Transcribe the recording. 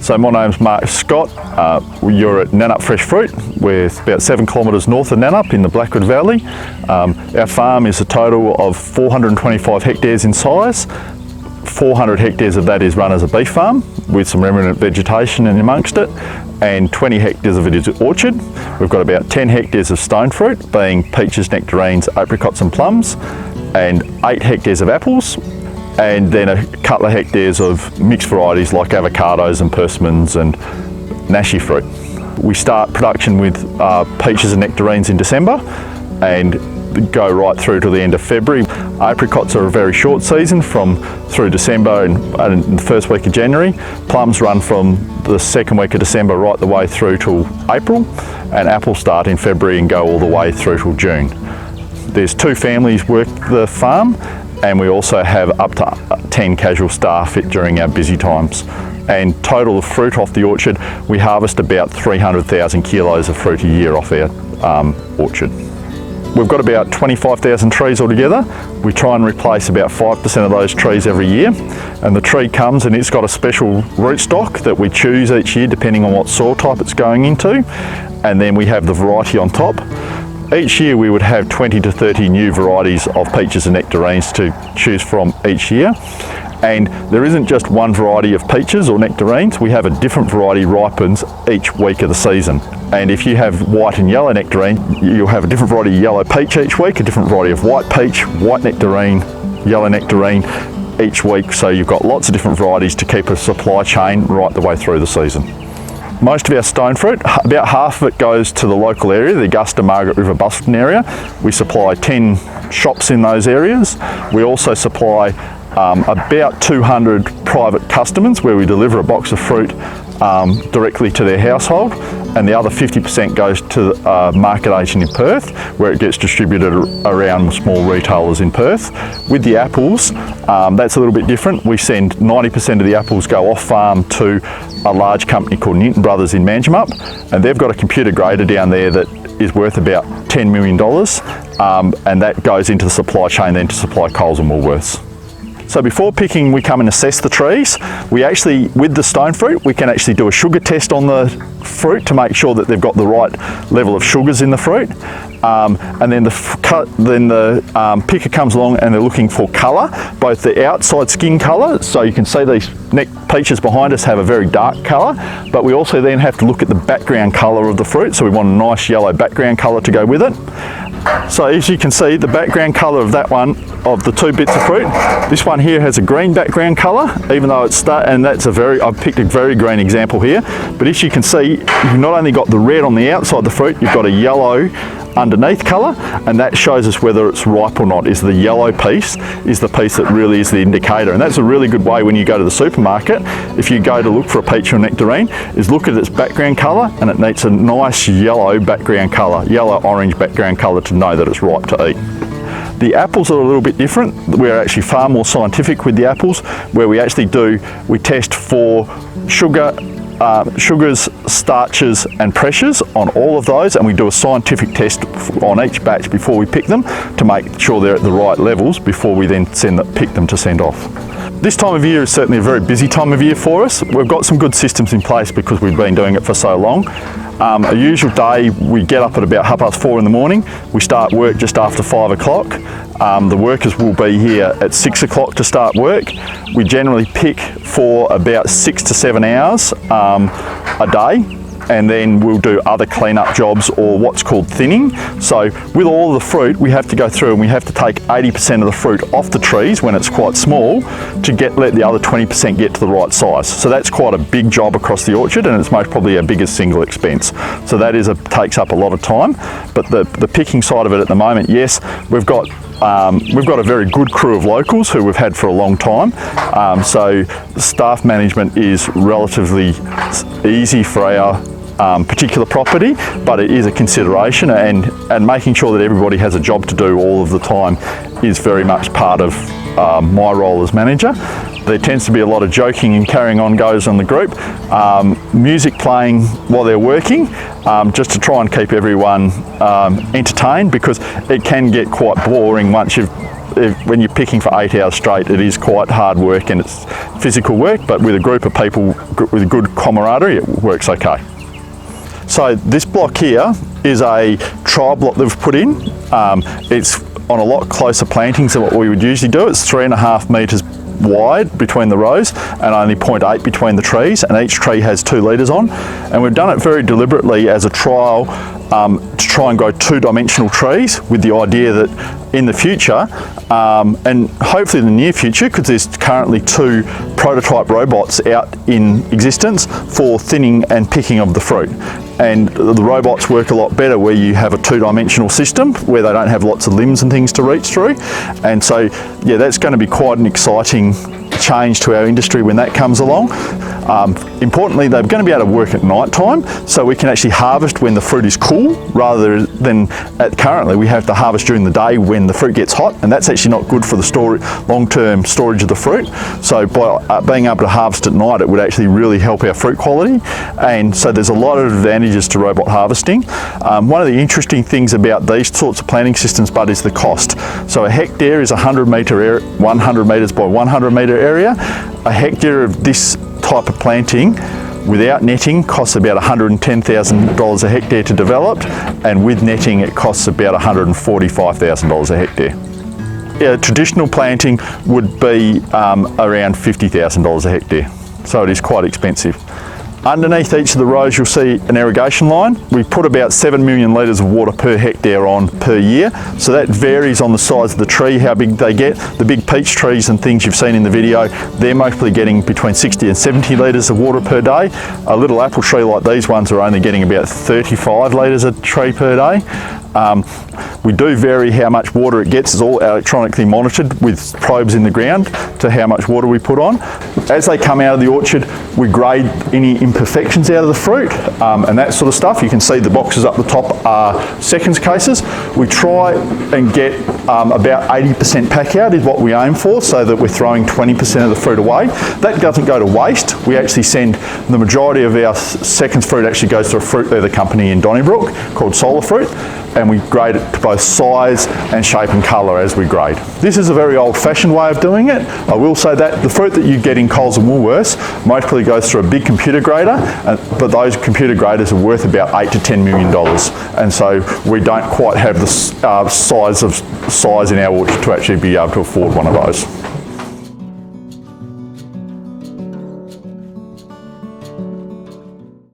So my name's Mark Scott. You're at Nannup Fresh Fruit. We're about 7 kilometres north of Nannup in the Blackwood Valley. Our farm is a total of 425 hectares in size. 400 hectares of that is run as a beef farm with some remnant vegetation in amongst it, and 20 hectares of it is orchard. We've got about 10 hectares of stone fruit, being peaches, nectarines, apricots and plums, and 8 hectares of apples, and then a couple of hectares of mixed varieties like avocados and persimmons and nashi fruit. We start production with peaches and nectarines in December and go right through to the end of February. Apricots are a very short season through December and the first week of January. Plums run from the second week of December right the way through till April, and apples start in February and go all the way through till June. There's 2 families work the farm, and we also have up to 10 casual staff during our busy times. And total of fruit off the orchard, we harvest about 300,000 kilos of fruit a year off our orchard. We've got about 25,000 trees altogether. We try and replace about 5% of those trees every year. And the tree comes and it's got a special rootstock that we choose each year depending on what soil type it's going into. And then we have the variety on top. Each year we would have 20 to 30 new varieties of peaches and nectarines to choose from each year. And there isn't just one variety of peaches or nectarines, we have a different variety ripens each week of the season. And if you have white and yellow nectarine, you'll have a different variety of yellow peach each week, a different variety of white peach, white nectarine, yellow nectarine each week. So you've got lots of different varieties to keep a supply chain right the way through the season. Most of our stone fruit, about half of it goes to the local area, the Augusta Margaret River Busselton area. We supply 10 shops in those areas. We also supply about 200 private customers where we deliver a box of fruit directly to their household, and the other 50% goes to the market agent in Perth, where it gets distributed around small retailers in Perth. With the apples, that's a little bit different. We send 90% of the apples go off farm to a large company called Newton Brothers in Manjimup, and they've got a computer grader down there that is worth about $10 million, and that goes into the supply chain then to supply Coles and Woolworths. So before picking, we come and assess the trees. We actually, with the stone fruit, we can actually do a sugar test on the fruit to make sure that they've got the right level of sugars in the fruit. And then the picker comes along and they're looking for colour, both the outside skin colour, so you can see these peaches behind us have a very dark colour, but we also then have to look at the background colour of the fruit, so we want a nice yellow background colour to go with it. So as you can see, the background colour of that one, of the 2 bits of fruit, this one here has a green background colour, even though it's and that's I've picked a very green example here, but as you can see, you've not only got the red on the outside of the fruit, you've got a yellow underneath colour, and that shows us whether it's ripe or not. Is the yellow piece is the piece that really is the indicator, and that's a really good way when you go to the supermarket, if you go to look for a peach or nectarine, is look at its background colour, and it needs a nice yellow background colour, yellow orange background colour to know that it's ripe to eat. The apples are a little bit different. We're actually far more scientific with the apples, where we test for sugars, starches and pressures on all of those, and we do a scientific test on each batch before we pick them to make sure they're at the right levels before we then pick them to send off. This time of year is certainly a very busy time of year for us. We've got some good systems in place because we've been doing it for so long. A usual day, we get up at about 4:30 in the morning. We start work just after 5 o'clock. The workers will be here at 6 o'clock to start work. We generally pick for about 6 to 7 hours a day, and then we'll do other cleanup jobs or what's called thinning. So with all of the fruit, we have to go through and we have to take 80% of the fruit off the trees when it's quite small to let the other 20% get to the right size. So that's quite a big job across the orchard, and it's most probably our biggest single expense. So that takes up a lot of time. But the picking side of it at the moment, yes, we've got a very good crew of locals who we've had for a long time. So staff management is relatively easy for our particular property, but it is a consideration, and making sure that everybody has a job to do all of the time is very much part of my role as manager. There tends to be a lot of joking and carrying on goes in the group, music playing while they're working, just to try and keep everyone entertained, because it can get quite boring when you're picking for 8 hours straight. It is quite hard work, and physical work, but with a group of people with a good camaraderie, it works okay. So this block here is a trial block that we've put in. It's on a lot closer plantings than what we would usually do. It's 3.5 metres wide between the rows and only 0.8 between the trees, and each tree has 2 litres on. And we've done it very deliberately as a trial to try and grow 2-dimensional trees, with the idea that in the future, and hopefully in the near future, because there's currently 2 prototype robots out in existence for thinning and picking of the fruit. And the robots work a lot better where you have a 2-dimensional system where they don't have lots of limbs and things to reach through. And so, yeah, that's going to be quite an exciting change to our industry when that comes along. Importantly, they're going to be able to work at night time, so we can actually harvest when the fruit is cool, rather than currently we have to harvest during the day when the fruit gets hot, and that's actually not good for the long-term storage of the fruit. So by being able to harvest at night, it would actually really help our fruit quality. And so there's a lot of advantages to robot harvesting. One of the interesting things about these sorts of planting systems, Bud, is the cost. So a hectare is 100 metres by 100 metre area. A hectare of this type of planting without netting costs about $110,000 a hectare to develop, and with netting it costs about $145,000 a hectare. Yeah, traditional planting would be around $50,000 a hectare, so it is quite expensive. Underneath each of the rows you'll see an irrigation line. We put about 7 million litres of water per hectare on per year, so that varies on the size of the tree, how big they get. The big peach trees and things you've seen in the video, they're mostly getting between 60 and 70 litres of water per day. A little apple tree like these ones are only getting about 35 litres a tree per day. We do vary how much water it gets. It's all electronically monitored with probes in the ground to how much water we put on. As they come out of the orchard, we grade any imperfections out of the fruit and that sort of stuff. You can see the boxes up the top are seconds cases. We try and get about 80% pack out is what we aim for, so that we're throwing 20% of the fruit away. That doesn't go to waste. We actually send the majority of our seconds fruit actually goes to a fruit leather company in Donnybrook called Solar Fruit, and we grade it to both size and shape and colour as we grade. This is a very old-fashioned way of doing it. I will say that the fruit that you get in Coles and Woolworths mostly goes through a big computer grader, but those computer graders are worth about $8 to $10 million, and so we don't quite have the size in our orchard to actually be able to afford one of those.